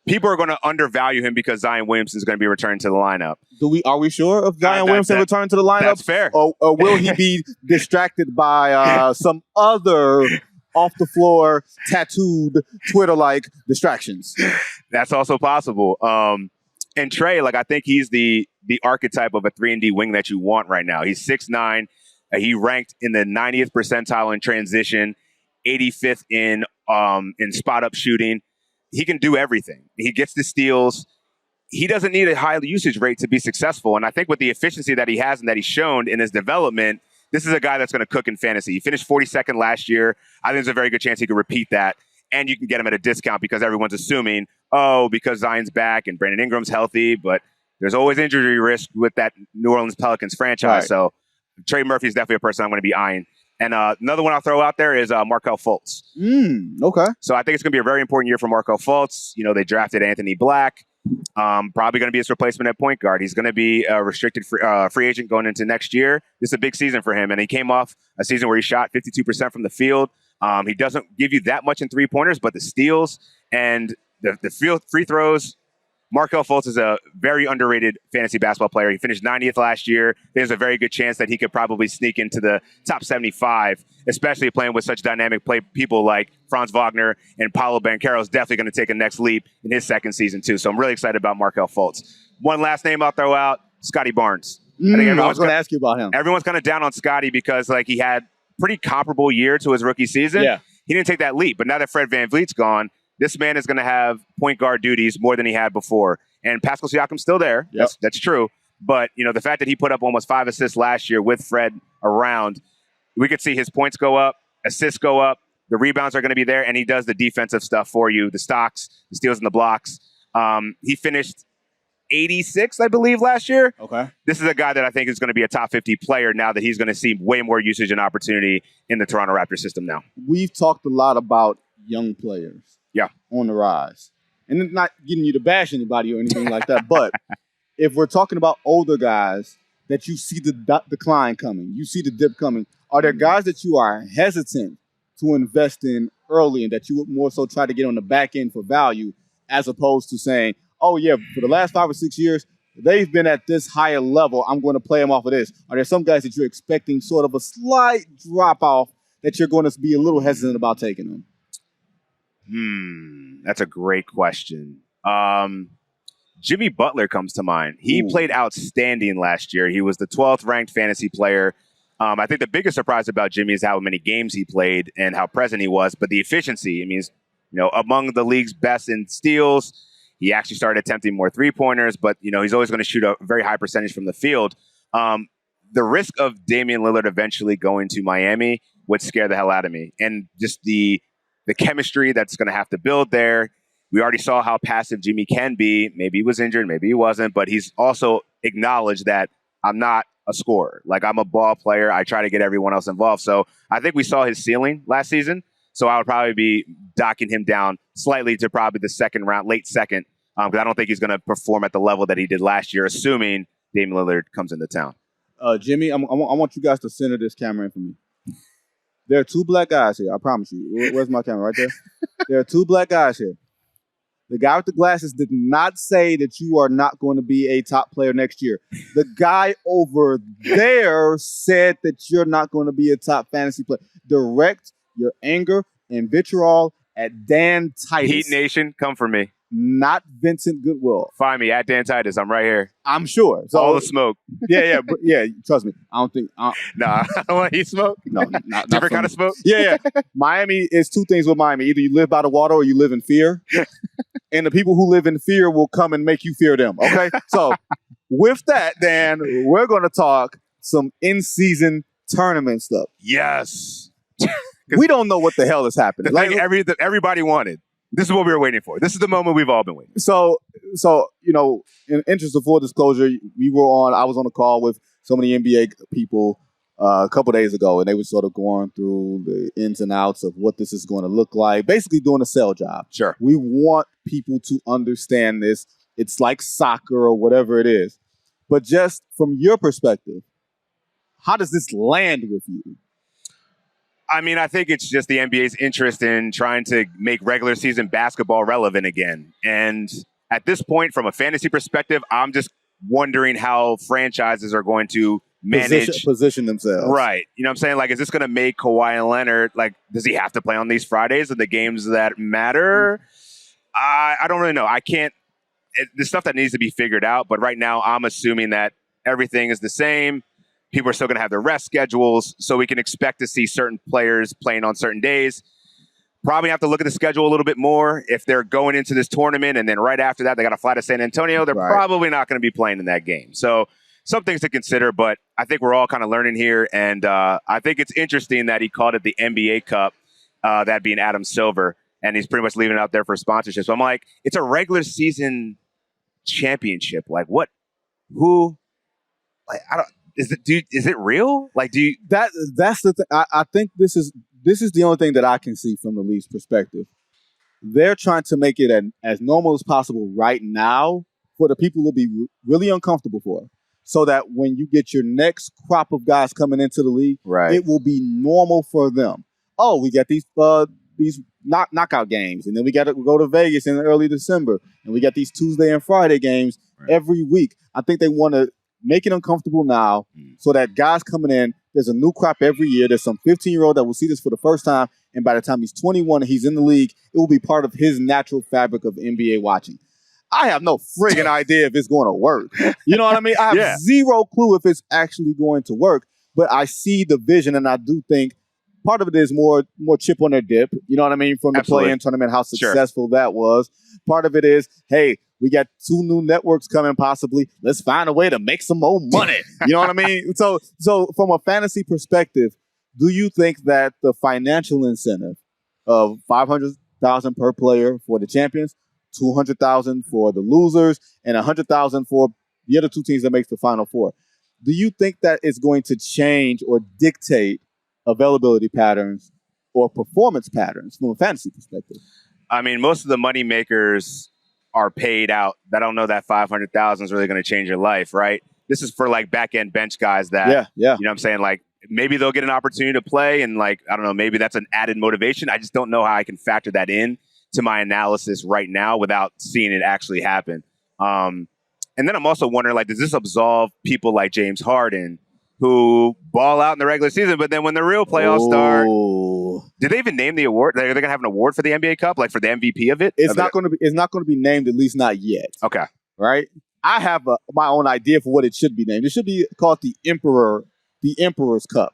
people are going to undervalue him because Zion Williamson is going to be returned to the lineup. Are we sure of Zion Williamson returning to the lineup? That's fair. Or will he be distracted by some other off-the-floor, tattooed, Twitter-like distractions? That's also possible. And Trey, I think he's the archetype of a 3-and-D wing that you want right now. He's 6'9". He ranked in the 90th percentile in transition, 85th in spot-up shooting. He can do everything. He gets the steals. He doesn't need a high usage rate to be successful. And I think with the efficiency that he has and that he's shown in his development, this is a guy that's going to cook in fantasy. He finished 42nd last year. I think there's a very good chance he could repeat that. And you can get him at a discount because everyone's assuming, because Zion's back and Brandon Ingram's healthy. But there's always injury risk with that New Orleans Pelicans franchise. Right. So Trey Murphy is definitely a person I'm going to be eyeing. And another one I'll throw out there is Markelle Fultz. Okay. So I think it's going to be a very important year for Markelle Fultz. They drafted Anthony Black. Probably going to be his replacement at point guard. He's going to be a restricted free agent going into next year. This is a big season for him, and he came off a season where he shot 52% from the field. He doesn't give you that much in three-pointers, but the steals and the field free throws. Markelle Fultz is a very underrated fantasy basketball player. He finished 90th last year. There's a very good chance that he could probably sneak into the top 75, especially playing with such dynamic people like Franz Wagner and Paolo Banchero is definitely going to take a next leap in his second season, too. So I'm really excited about Markelle Fultz. One last name I'll throw out, Scotty Barnes. I was going to ask you about him. Everyone's kind of down on Scotty because he had pretty comparable year to his rookie season. Yeah. He didn't take that leap, but now that Fred VanVleet's gone, this man is going to have point guard duties more than he had before. And Pascal Siakam's still there. Yep. That's true. But, the fact that he put up almost 5 assists last year with Fred around, we could see his points go up, assists go up, the rebounds are going to be there, and he does the defensive stuff for you, the stocks, the steals, and the blocks. He finished 86, I believe, last year. Okay. This is a guy that I think is going to be a top 50 player now that he's going to see way more usage and opportunity in the Toronto Raptors system now. We've talked a lot about young players. Yeah. On the rise. And it's not getting you to bash anybody or anything like that, but if we're talking about older guys that you see the decline coming, you see the dip coming, are there guys that you are hesitant to invest in early and that you would more so try to get on the back end for value as opposed to saying, oh, yeah, for the last 5 or 6 years, they've been at this higher level. I'm going to play them off of this. Are there some guys that you're expecting sort of a slight drop off that you're going to be a little hesitant about taking them? That's a great question. Jimmy Butler comes to mind. He played outstanding last year. He was the 12th ranked fantasy player. I think the biggest surprise about Jimmy is how many games he played and how present he was, but the efficiency. I mean, he's, among the league's best in steals. He actually started attempting more three-pointers, but, he's always going to shoot a very high percentage from the field. The risk of Damian Lillard eventually going to Miami would scare the hell out of me. And just the chemistry that's going to have to build there. We already saw how passive Jimmy can be. Maybe he was injured, maybe he wasn't, but he's also acknowledged that I'm not a scorer. I'm a ball player. I try to get everyone else involved. So I think we saw his ceiling last season. So I would probably be docking him down slightly to probably the second round, late second, because I don't think he's going to perform at the level that he did last year, assuming Damian Lillard comes into town. Jimmy, I want you guys to center this camera in for me. There are 2 black guys here. I promise you. Where's my camera? Right there. There are 2 black guys here. The guy with the glasses did not say that you are not going to be a top player next year. The guy over there said that you're not going to be a top fantasy player. Direct your anger and vitriol at Dan Titus. Heat Nation, come for me. Not Vincent Goodwill. Find me at Dan Titus. I'm right here. I'm sure. So, all the smoke. Yeah. Trust me. I don't think. Nah, I don't want heat smoke. No, not different kind of smoke. Yeah. Miami is 2 things with Miami. Either you live by the water or you live in fear. And the people who live in fear will come and make you fear them. Okay. So with that, Dan, we're going to talk some in-season tournament stuff. Yes. We don't know what the hell is happening. Everybody wanted. This is what we were waiting for. This is the moment we've all been waiting. So in interest of full disclosure, I was on a call with so many NBA people a couple days ago, and they were sort of going through the ins and outs of what this is going to look like, basically doing a sell job. Sure. We want people to understand this. It's like soccer or whatever it is. But just from your perspective, how does this land with you? I mean, I think it's just the NBA's interest in trying to make regular season basketball relevant again. And at this point, from a fantasy perspective, I'm just wondering how franchises are going to position themselves. Right. You know what I'm saying? Is this going to make Kawhi Leonard, does he have to play on these Fridays in the games that matter? I don't really know. There's stuff that needs to be figured out. But right now, I'm assuming that everything is the same. People are still going to have their rest schedules, so we can expect to see certain players playing on certain days. Probably have to look at the schedule a little bit more. If they're going into this tournament and then right after that they got to fly to San Antonio, they're probably not going to be playing in that game. So some things to consider, but I think we're all kind of learning here. And I think it's interesting that he called it the NBA Cup, that being Adam Silver, and he's pretty much leaving it out there for sponsorship. So I'm like, it's a regular season championship. What? Who? I don't. Is it real? That's the thing. I think this is the only thing that I can see from the league's perspective. They're trying to make it as normal as possible right now, for the people to be really uncomfortable for, so that when you get your next crop of guys coming into the league, Right. it will be normal for them. Oh, we got these knockout games, and then we go to Vegas in early December, and we got these Tuesday and Friday games every week. I think they want to make it uncomfortable now so that guys coming in, there's a new crop every year. There's some 15-year-old that will see this for the first time, and by the time he's 21 and he's in the league, it will be part of his natural fabric of NBA watching. I have no friggin' idea if it's going to work. You know what I mean? I have zero clue if it's actually going to work, but I see the vision, and I do think part of it is more chip on their dip. You know what I mean? From the play-in tournament, how successful that was. Part of it is, hey, we got 2 new networks coming possibly. Let's find a way to make some more money. You know what I mean? So from a fantasy perspective, do you think that the financial incentive of $500,000 per player for the champions, $200,000 for the losers, and $100,000 for the other 2 teams that makes the Final Four, do you think that it's going to change or dictate availability patterns or performance patterns from a fantasy perspective? I mean, most of the money makers are paid out. I don't know that $500,000 is really going to change your life, right? This is for like back end bench guys that, you know what I'm saying? Like maybe they'll get an opportunity to play, and like, I don't know, maybe that's an added motivation. I just don't know how I can factor that in to my analysis right now without seeing it actually happen. And then I'm also wondering, like, does this absolve people like James Harden who ball out in the regular season, but then when the real playoffs start, did they even name the award? Are they going to have an award for the NBA Cup, like for the MVP of it? It's not going to be named, at least not yet. Okay. Right? I have my own idea for what it should be named. It should be called the Emperor's Cup,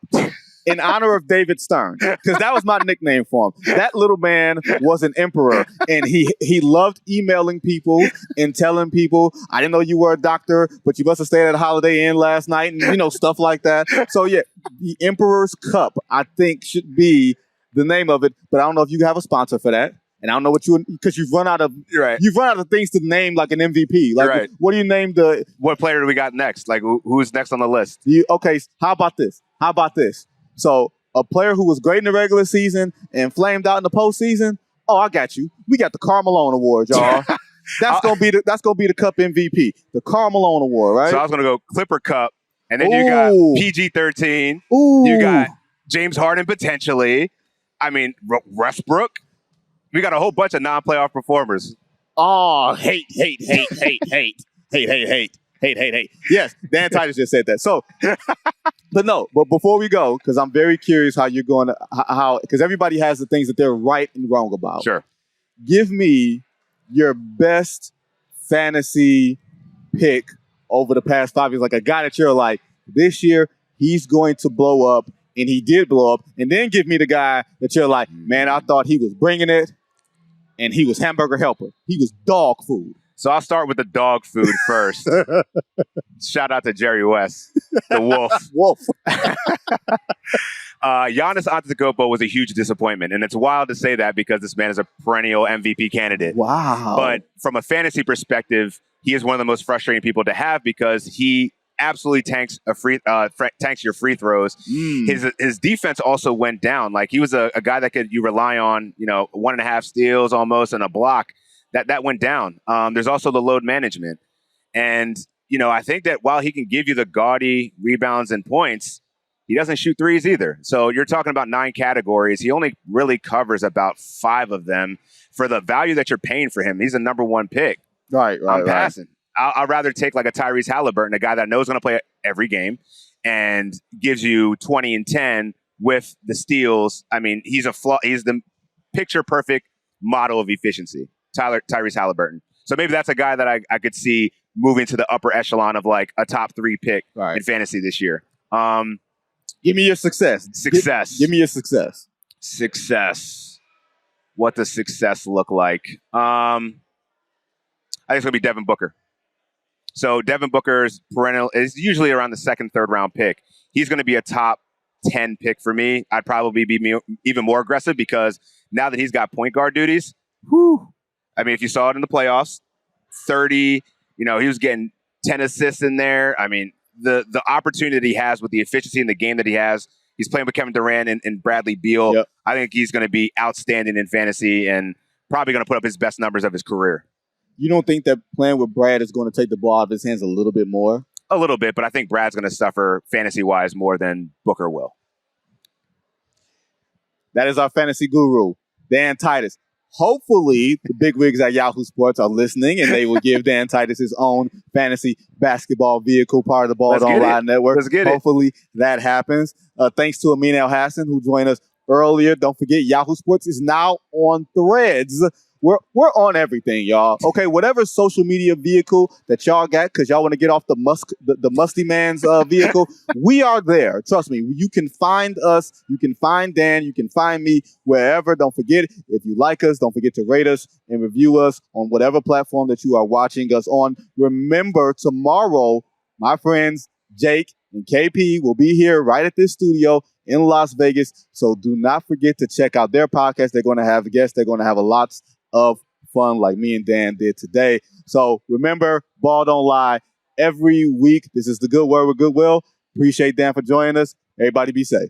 in honor of David Stern, because that was my nickname for him. That little man was an emperor, and he loved emailing people and telling people, I didn't know you were a doctor, but you must have stayed at a Holiday Inn last night, and stuff like that. So yeah, the Emperor's Cup, I think, should be the name of it, but I don't know if you have a sponsor for that. And I don't know because you've run out of things to name like an MVP. Like, what do you name what player do we got next? Like, who's next on the list? Okay, how about this? So a player who was great in the regular season and flamed out in the postseason. Oh, I got you. We got the Karl Malone Award, y'all. That's gonna be the Cup MVP, the Karl Malone Award, right? So I was gonna go Clipper Cup, and then you got PG-13. You got James Harden potentially. I mean, Westbrook. We got a whole bunch of non-playoff performers. Oh, hate. Yes, Dan Titus just said that. So, but before we go, because I'm very curious how you're going to, because everybody has the things that they're right and wrong about. Sure. Give me your best fantasy pick over the past 5 years, like a guy that you're like, this year he's going to blow up, and he did blow up. And then give me the guy that you're like, man, I thought he was bringing it, and he was hamburger helper. He was dog food. So I'll start with the dog food first. Shout out to Jerry West, the wolf. Wolf. Giannis Antetokounmpo was a huge disappointment, and it's wild to say that because this man is a perennial MVP candidate. Wow. But from a fantasy perspective, he is one of the most frustrating people to have because he absolutely tanks your free throws. His defense also went down. Like, he was a guy that you rely on, 1.5 steals almost and a block. That went down. There's also the load management. And, I think that while he can give you the gaudy rebounds and points, he doesn't shoot threes either. So you're talking about 9 categories. He only really covers about 5 of them for the value that you're paying for him. He's a number 1 pick. Right. I'm passing. I'd rather take like a Tyrese Halliburton, a guy that knows going to play every game and gives you 20 and 10 with the steals. I mean, he's the picture perfect model of efficiency. Tyrese Halliburton. So maybe that's a guy that I could see moving to the upper echelon of like a top 3 pick in fantasy this year. Give me your success. Give me your success. Success. What does success look like? I think it's going to be Devin Booker. So Devin Booker's perennial is usually around the 2nd, 3rd round pick. He's going to be a top 10 pick for me. I'd probably be even more aggressive because now that he's got point guard duties, I mean, if you saw it in the playoffs, 30, he was getting 10 assists in there. I mean, the opportunity he has with the efficiency in the game that he has, he's playing with Kevin Durant and Bradley Beal. Yep. I think he's going to be outstanding in fantasy and probably going to put up his best numbers of his career. You don't think that playing with Brad is going to take the ball out of his hands a little bit more? A little bit, but I think Brad's going to suffer fantasy-wise more than Booker will. That is our fantasy guru, Dan Titus. Hopefully, the bigwigs at Yahoo Sports are listening, and they will give Dan Titus his own fantasy basketball vehicle, part of the Ball Don't Lie Network. Let's get Hopefully, that happens. Thanks to Amin Elhassan, who joined us earlier. Don't forget, Yahoo Sports is now on Threads. We're on everything, y'all. Okay, whatever social media vehicle that y'all got, because y'all want to get off the musty man's vehicle, we are there. Trust me. You can find us. You can find Dan. You can find me wherever. Don't forget, if you like us, don't forget to rate us and review us on whatever platform that you are watching us on. Remember, tomorrow, my friends Jake and KP will be here right at this studio in Las Vegas. So do not forget to check out their podcast. They're going to have guests. They're going to have lots of fun like me and Dan did today. So remember, Ball Don't Lie every week. This is The Good Word with Goodwill. Appreciate Dan for joining us. Everybody be safe.